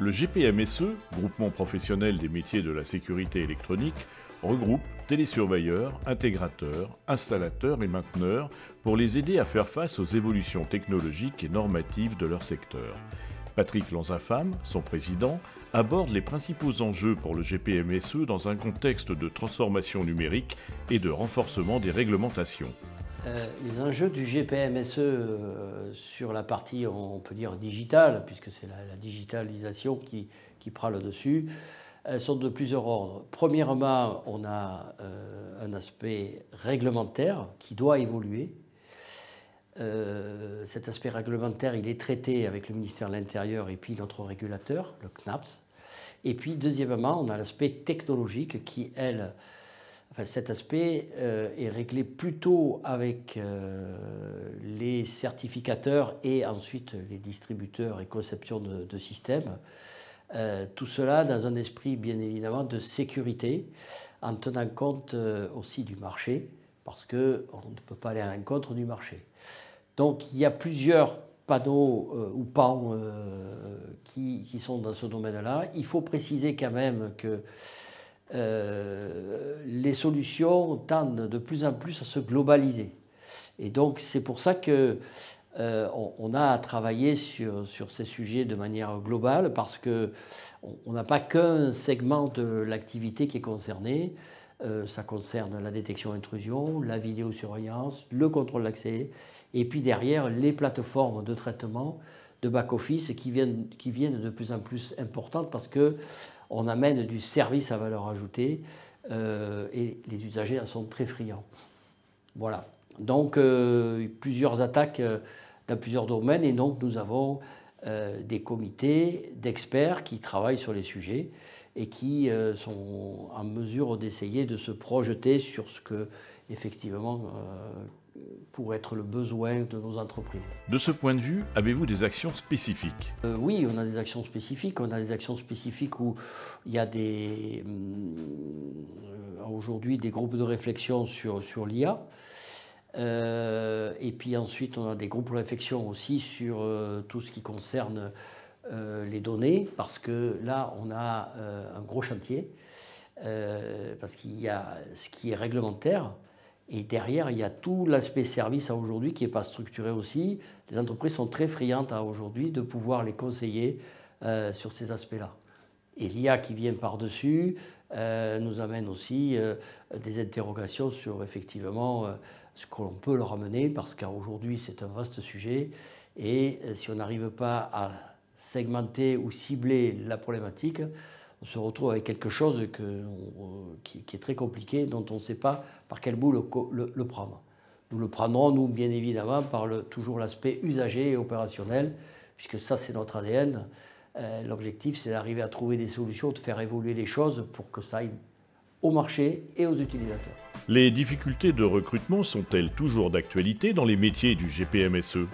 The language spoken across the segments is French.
Le GPMSE, Groupement professionnel des métiers de la sécurité électronique, regroupe télésurveilleurs, intégrateurs, installateurs et mainteneurs pour les aider à faire face aux évolutions technologiques et normatives de leur secteur. Patrick Lanzafame, son président, aborde les principaux enjeux pour le GPMSE dans un contexte de transformation numérique et de renforcement des réglementations. Les enjeux du GPMSE sur la partie, on peut dire, digitale, puisque c'est la digitalisation qui prend le dessus, sont de plusieurs ordres. Premièrement, on a un aspect réglementaire qui doit évoluer. Cet aspect réglementaire, il est traité avec le ministère de l'Intérieur et puis notre régulateur, le CNAPS. Et puis, deuxièmement, on a l'aspect technologique qui, cet aspect est réglé plutôt avec les certificateurs et ensuite les distributeurs et conception de systèmes. Tout cela dans un esprit bien évidemment de sécurité, en tenant compte aussi du marché, parce qu'on ne peut pas aller à l'encontre du marché. Donc il y a plusieurs panneaux ou pans qui sont dans ce domaine-là. Il faut préciser quand même que les solutions tendent de plus en plus à se globaliser. Et donc c'est pour ça que on a à travailler sur ces sujets de manière globale, parce qu'on n'a pas qu'un segment de l'activité qui est concerné. Ça concerne la détection d'intrusion, la vidéosurveillance, le contrôle d'accès, et puis derrière les plateformes de traitement de back-office qui viennent de plus en plus importantes, parce qu'on amène du service à valeur ajoutée et les usagers en sont très friands. Voilà. Donc plusieurs attaques dans plusieurs domaines, et donc nous avons des comités d'experts qui travaillent sur les sujets et qui sont en mesure d'essayer de se projeter sur ce que effectivement pour être le besoin de nos entreprises. De ce point de vue, avez-vous des actions spécifiques? Oui, on a des actions spécifiques. On a des actions spécifiques où il y a aujourd'hui des groupes de réflexion sur l'IA. Et puis ensuite, on a des groupes de réflexion aussi sur tout ce qui concerne les données, parce que là, on a un gros chantier, parce qu'il y a ce qui est réglementaire, et derrière, il y a tout l'aspect service à aujourd'hui qui n'est pas structuré aussi. Les entreprises sont très friandes à aujourd'hui de pouvoir les conseiller sur ces aspects-là. Et l'IA qui vient par-dessus nous amène aussi des interrogations sur effectivement ce que l'on peut leur amener, parce qu'aujourd'hui c'est un vaste sujet, et si on n'arrive pas à segmenter ou cibler la problématique, on se retrouve avec quelque chose qui est très compliqué, dont on ne sait pas par quel bout le prendre. Nous le prendrons, nous, bien évidemment, par toujours l'aspect usager et opérationnel, puisque ça, c'est notre ADN. L'objectif, c'est d'arriver à trouver des solutions, de faire évoluer les choses pour que ça aille au marché et aux utilisateurs. Les difficultés de recrutement sont-elles toujours d'actualité dans les métiers du GPMSE?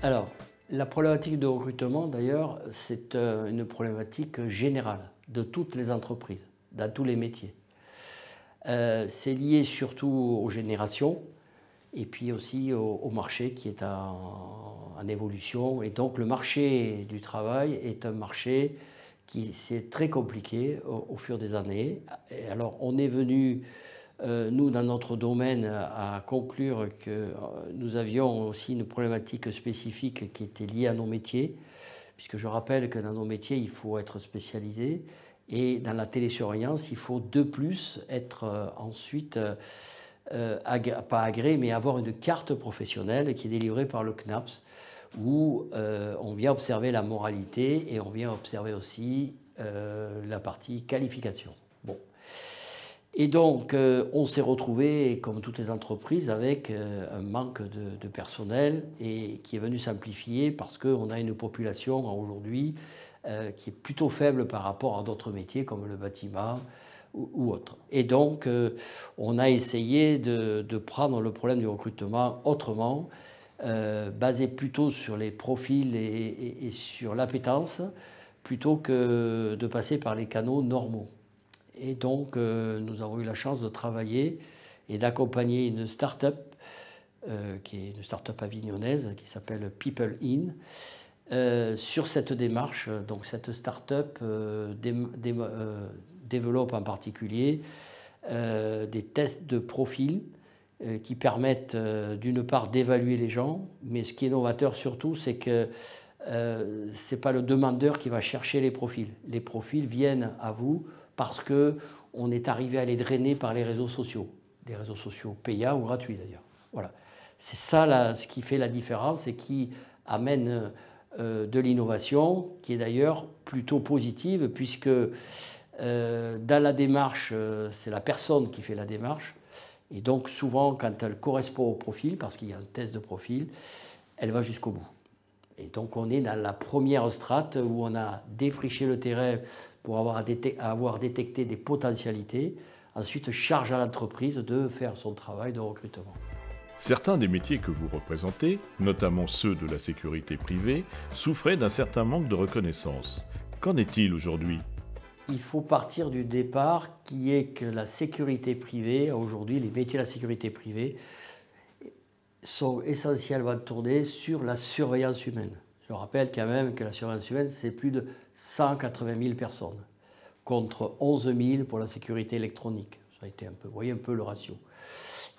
Alors, la problématique de recrutement, d'ailleurs, c'est une problématique générale de toutes les entreprises, dans tous les métiers. C'est lié surtout aux générations et puis aussi au marché qui est en évolution. Et donc le marché du travail est un marché qui c'est très compliqué au fur des années. Et alors on est venu, nous dans notre domaine, à conclure que nous avions aussi une problématique spécifique qui était liée à nos métiers, puisque je rappelle que dans nos métiers, il faut être spécialisé, et dans la télésurveillance, il faut de plus être ensuite, pas agréé, mais avoir une carte professionnelle qui est délivrée par le CNAPS, où on vient observer la moralité et on vient observer aussi la partie qualification. Bon. Et donc, on s'est retrouvé, comme toutes les entreprises, avec un manque de personnel, et qui est venu s'amplifier parce qu'on a une population aujourd'hui qui est plutôt faible par rapport à d'autres métiers comme le bâtiment ou autres. Et donc, on a essayé de prendre le problème du recrutement autrement, basé plutôt sur les profils et sur l'appétence, plutôt que de passer par les canaux normaux. Et donc, nous avons eu la chance de travailler et d'accompagner une start-up, qui est une start-up avignonnaise, qui s'appelle People In, sur cette démarche. Donc cette start-up développe en particulier des tests de profil qui permettent d'une part d'évaluer les gens, mais ce qui est novateur surtout, c'est que ce n'est pas le demandeur qui va chercher les profils. Les profils viennent à vous parce qu'on est arrivé à les drainer par les réseaux sociaux, des réseaux sociaux payants ou gratuits d'ailleurs. Voilà. C'est ça là, ce qui fait la différence et qui amène de l'innovation, qui est d'ailleurs plutôt positive, puisque dans la démarche, c'est la personne qui fait la démarche. Et donc souvent, quand elle correspond au profil, parce qu'il y a un test de profil, elle va jusqu'au bout. Et donc on est dans la première strate où on a défriché le terrain pour avoir détecté des potentialités. Ensuite, charge à l'entreprise de faire son travail de recrutement. Certains des métiers que vous représentez, notamment ceux de la sécurité privée, souffraient d'un certain manque de reconnaissance. Qu'en est-il aujourd'hui ? Il faut partir du départ qui est que la sécurité privée, aujourd'hui, les métiers de la sécurité privée sont essentiellement tournés sur la surveillance humaine. Je rappelle quand même que la surveillance humaine, c'est plus de 180 000 personnes, contre 11 000 pour la sécurité électronique. Ça a été vous voyez un peu le ratio.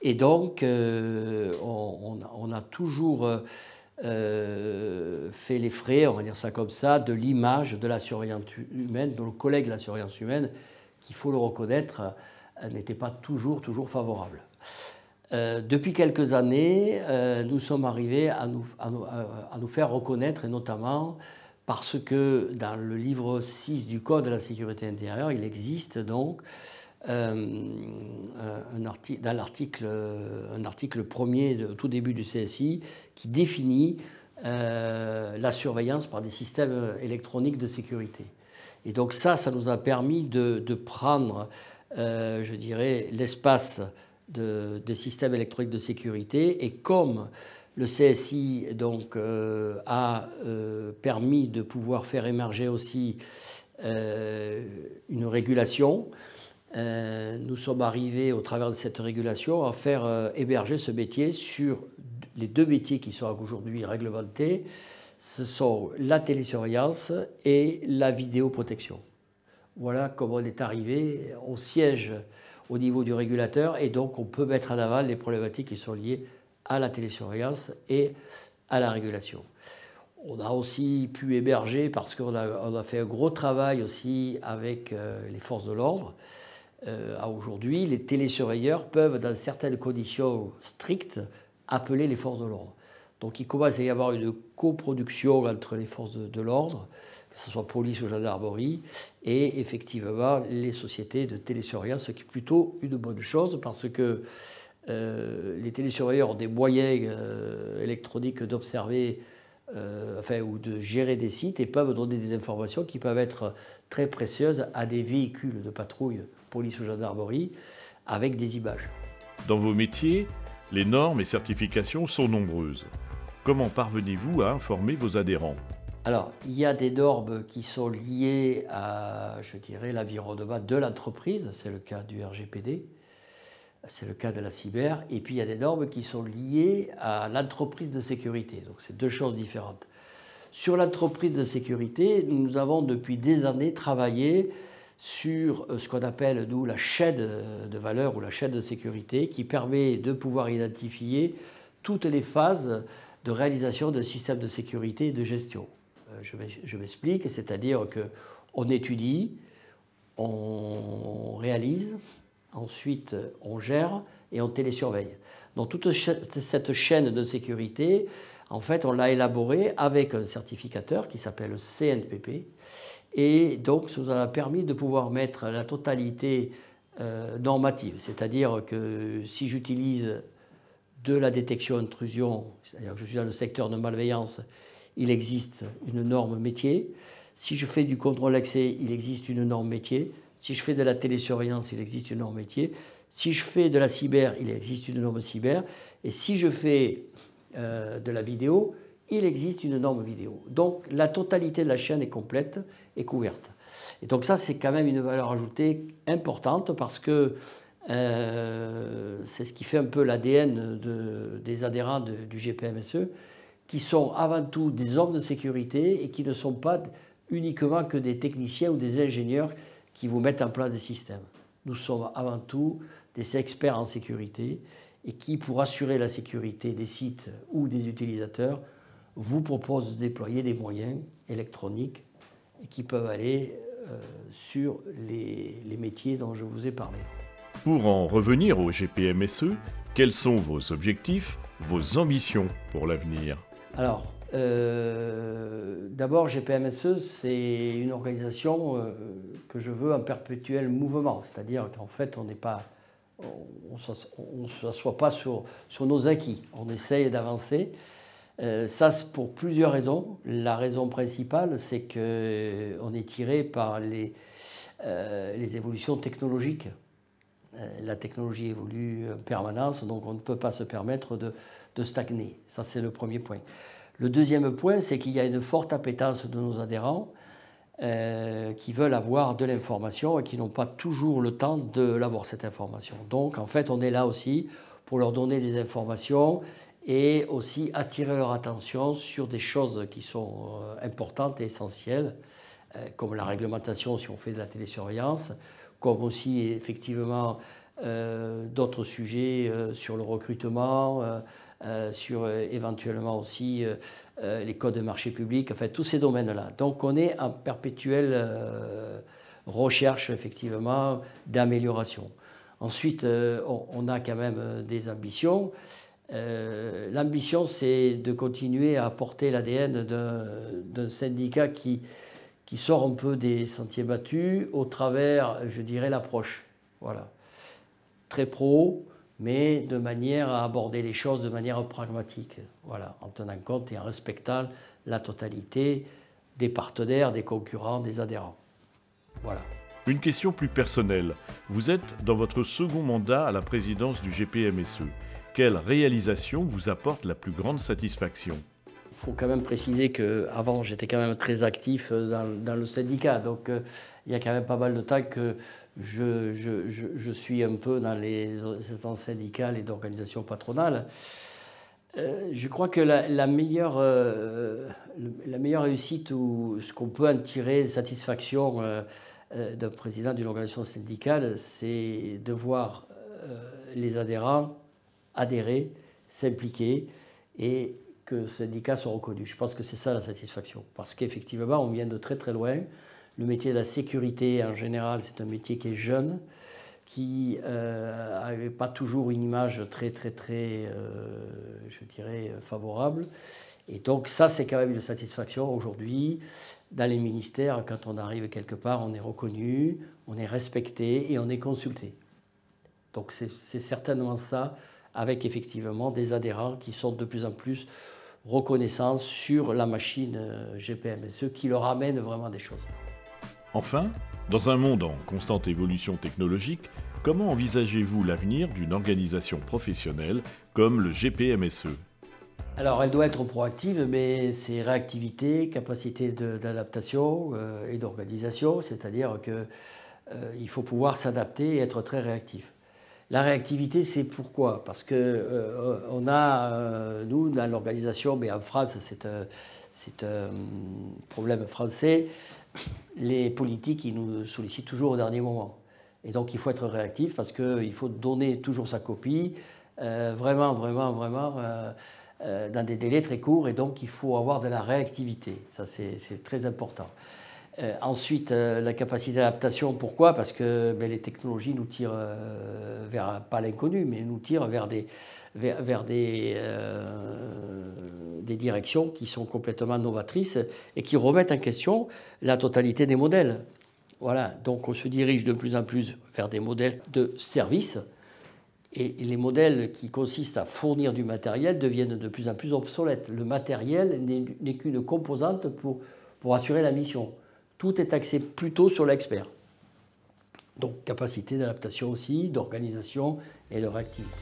Et donc, on a toujours fait les frais, on va dire ça comme ça, de l'image de la surveillance humaine, dont le collègue de la surveillance humaine, qu'il faut le reconnaître, n'était pas toujours favorable. Depuis quelques années, nous sommes arrivés à nous faire reconnaître, et notamment parce que dans le livre 6 du Code de la sécurité intérieure, il existe donc un article premier de tout début du CSI qui définit la surveillance par des systèmes électroniques de sécurité. Et donc ça nous a permis de prendre, je dirais, l'espace des systèmes électroniques de sécurité. Et comme le CSI donc, a permis de pouvoir faire émerger aussi une régulation, nous sommes arrivés au travers de cette régulation à faire héberger ce métier sur les deux métiers qui sont aujourd'hui réglementés. Ce sont la télésurveillance et la vidéoprotection. Voilà comment on est arrivé au siège au niveau du régulateur, et donc on peut mettre en avant les problématiques qui sont liées à la télésurveillance et à la régulation. On a aussi pu héberger, parce qu'on a fait un gros travail aussi avec les forces de l'ordre. Aujourd'hui, les télésurveilleurs peuvent, dans certaines conditions strictes, appeler les forces de l'ordre. Donc il commence à y avoir une coproduction entre les forces de l'ordre, que ce soit police ou gendarmerie, et effectivement les sociétés de télésurveillance, ce qui est plutôt une bonne chose, parce que les télésurveilleurs ont des moyens électroniques d'observer ou de gérer des sites, et peuvent donner des informations qui peuvent être très précieuses à des véhicules de patrouille, police ou gendarmerie, avec des images. Dans vos métiers, les normes et certifications sont nombreuses. Comment parvenez-vous à informer vos adhérents ? Alors, il y a des normes qui sont liées à, je dirais, l'environnement de l'entreprise, c'est le cas du RGPD, c'est le cas de la cyber, et puis il y a des normes qui sont liées à l'entreprise de sécurité, donc c'est deux choses différentes. Sur l'entreprise de sécurité, nous avons depuis des années travaillé sur ce qu'on appelle, nous, la chaîne de valeur ou la chaîne de sécurité, qui permet de pouvoir identifier toutes les phases de réalisation d'un système de sécurité et de gestion. Je m'explique, c'est-à-dire qu'on étudie, on réalise, ensuite on gère et on télésurveille. Donc toute cette chaîne de sécurité, en fait, on l'a élaborée avec un certificateur qui s'appelle CNPP, et donc ça nous a permis de pouvoir mettre la totalité normative, c'est-à-dire que si j'utilise de la détection intrusion, c'est-à-dire que je suis dans le secteur de malveillance, il existe une norme métier. Si je fais du contrôle d'accès, il existe une norme métier. Si je fais de la télésurveillance, il existe une norme métier. Si je fais de la cyber, il existe une norme cyber. Et si je fais de la vidéo, il existe une norme vidéo. Donc la totalité de la chaîne est complète et couverte. Et donc ça, c'est quand même une valeur ajoutée importante, parce que c'est ce qui fait un peu l'ADN des adhérents du GPMSE, qui sont avant tout des hommes de sécurité et qui ne sont pas uniquement que des techniciens ou des ingénieurs qui vous mettent en place des systèmes. Nous sommes avant tout des experts en sécurité et qui, pour assurer la sécurité des sites ou des utilisateurs, vous proposent de déployer des moyens électroniques et qui peuvent aller sur les métiers dont je vous ai parlé. Pour en revenir au GPMSE, quels sont vos objectifs, vos ambitions pour l'avenir? Alors, d'abord, GPMSE, c'est une organisation que je veux en perpétuel mouvement. C'est-à-dire qu'en fait, on ne s'assoit pas sur nos acquis. On essaye d'avancer. Ça, c'est pour plusieurs raisons. La raison principale, c'est qu'on est tiré par les évolutions technologiques. La technologie évolue en permanence, donc on ne peut pas se permettre de stagner. Ça, c'est le premier point. Le deuxième point, c'est qu'il y a une forte appétence de nos adhérents qui veulent avoir de l'information et qui n'ont pas toujours le temps de l'avoir, cette information. Donc, en fait, on est là aussi pour leur donner des informations et aussi attirer leur attention sur des choses qui sont importantes et essentielles, comme la réglementation si on fait de la télésurveillance, comme aussi effectivement d'autres sujets sur le recrutement, sur éventuellement aussi les codes de marché public, enfin tous ces domaines-là. Donc on est en perpétuelle recherche effectivement d'amélioration. Ensuite, on a quand même des ambitions. L'ambition, c'est de continuer à apporter l'ADN d'un syndicat qui sort un peu des sentiers battus au travers, je dirais, l'approche. Voilà. Très pro, mais de manière à aborder les choses de manière pragmatique. Voilà, en tenant compte et en respectant la totalité des partenaires, des concurrents, des adhérents. Voilà. Une question plus personnelle. Vous êtes dans votre second mandat à la présidence du GPMSE. Quelle réalisation vous apporte la plus grande satisfaction? Il faut quand même préciser qu'avant, j'étais quand même très actif dans le syndicat. Donc, il y a quand même pas mal de temps que je suis un peu dans les instances syndicales et d'organisations patronales. Je crois que la meilleure réussite ou ce qu'on peut en tirer de satisfaction d'un président d'une organisation syndicale, c'est de voir les adhérents adhérer, s'impliquer et que le syndicat soit reconnu. Je pense que c'est ça la satisfaction. Parce qu'effectivement, on vient de très très loin. Le métier de la sécurité, en général, c'est un métier qui est jeune, qui n'avait pas toujours une image très très très, je dirais, favorable. Et donc ça, c'est quand même une satisfaction aujourd'hui. Dans les ministères, quand on arrive quelque part, on est reconnu, on est respecté et on est consulté. Donc c'est certainement ça, avec effectivement des adhérents qui sont de plus en plus reconnaissants sur la machine GPMSE, qui leur amène vraiment des choses. Enfin, dans un monde en constante évolution technologique, comment envisagez-vous l'avenir d'une organisation professionnelle comme le GPMSE? Alors, elle doit être proactive, mais c'est réactivité, capacité d'adaptation et d'organisation, c'est-à-dire qu'il faut pouvoir s'adapter et être très réactif. La réactivité, c'est pourquoi? Parce que on a, nous, dans l'organisation, mais en France, c'est un problème français, les politiques, ils nous sollicitent toujours au dernier moment. Et donc, il faut être réactif parce qu'il faut donner toujours sa copie, vraiment, dans des délais très courts. Et donc, il faut avoir de la réactivité. Ça, c'est très important. Ensuite, la capacité d'adaptation, pourquoi? Parce que les technologies nous tirent vers, pas l'inconnu, mais nous tirent vers des directions qui sont complètement novatrices et qui remettent en question la totalité des modèles. Voilà, donc on se dirige de plus en plus vers des modèles de services et les modèles qui consistent à fournir du matériel deviennent de plus en plus obsolètes. Le matériel n'est qu'une composante pour assurer la mission. Tout est axé plutôt sur l'expert. Donc capacité d'adaptation aussi, d'organisation et de réactivité.